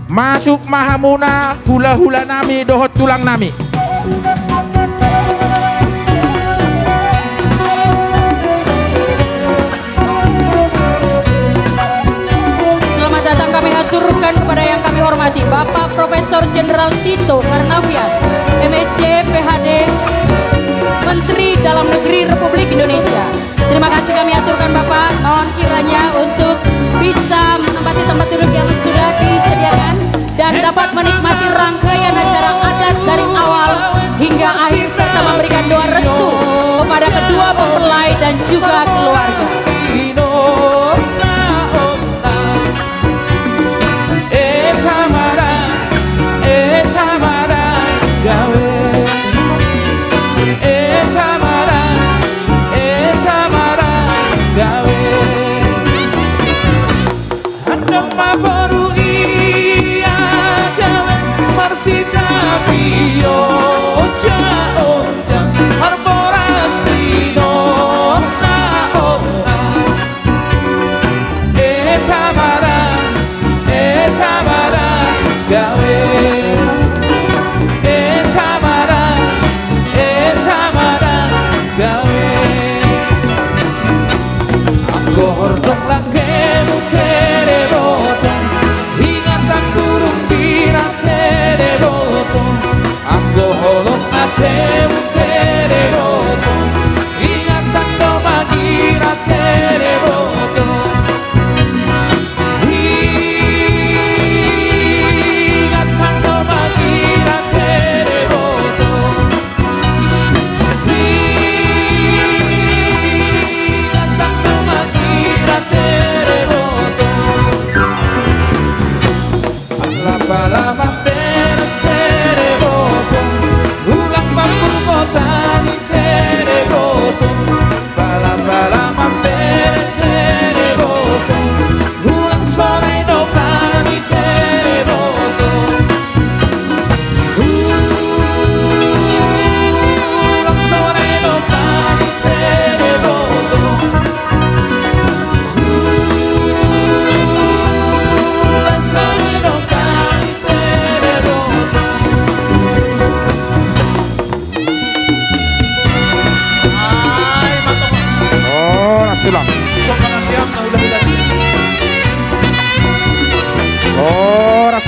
Masuk mahamuna hula-hula nami dohot tulang nami. Selamat datang kami haturkan kepada yang kami hormati Bapak Profesor Jenderal Tito Karnavian, MSc PhD, Menteri Dalam Negeri Republik Indonesia. Terima kasih kami aturkan Bapak, mohon kiranya untuk bisa menempati tempat duduk yang sudah disediakan dan dapat menikmati rangkaian acara adat dari awal hingga akhir serta memberikan doa restu kepada kedua mempelai dan juga keluarga.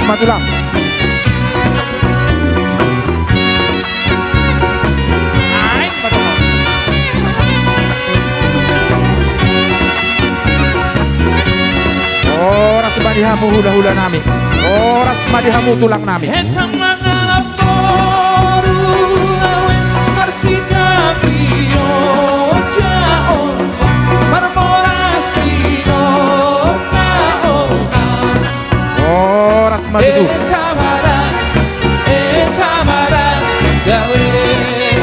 Matulang. Oras madihamu hula-hula nami. Oras madihamu tulang nami. Madu.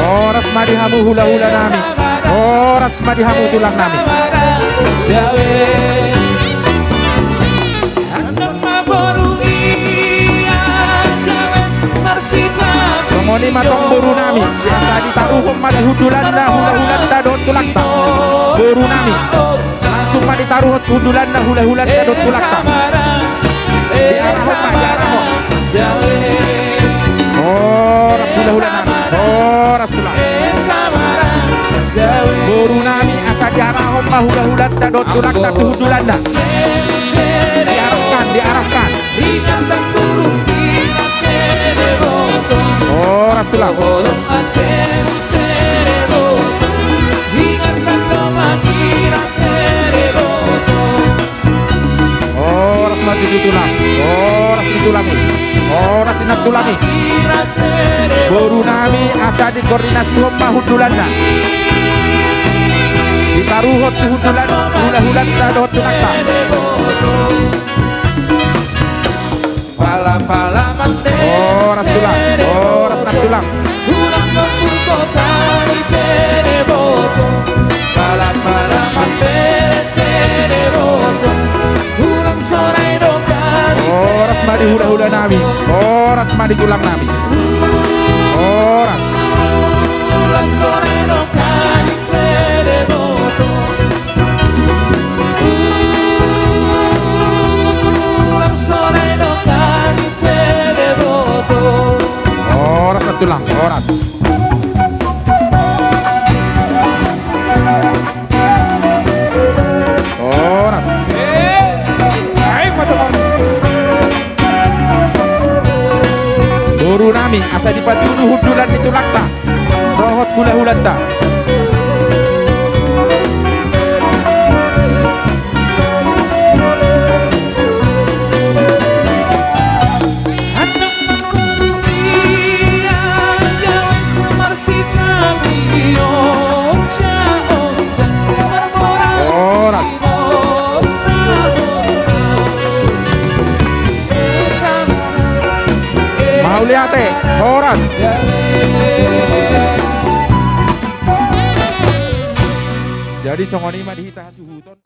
Oras madihamu hula-hula nami. Oras madihamu tulang nami. Somoni matong buru nami. Asa ditaruhum madihudulanda hula-hulanda dot tulakta. Buru nami. Langsung maditaruh hudulanda hula-hulanda dot tulakta. Oras hula-hula nami. Oras tulang. Buru nami asa diarahom hula-hulanda dot tulakta tuhudulanda. Diarahkan. Oras tulang. Oras mati tulang. Oras ditulangi. Oras sinak tulangi. Boru nami asa di koordinasi homma hudulanda. Ditaruhot hudulan hula-hulan dahot tunakta. Pala-pala mante. Oras tulang. Oras nak tulang. Ulang kampung kota di Teneboto. Pala-pala mante Teneboto. Ulang sore dokari. Oras madi hula-hula nami. Oras madi tulang nami. Oras. Ulang sore dokari Teneboto. tulang oras. Oras. Baik patungan. Boru nami asa dipatunu hudulan itu lakta. Rohot hula hulanta. Mauliate, horas. Jadi songoni mah dihita suhuton.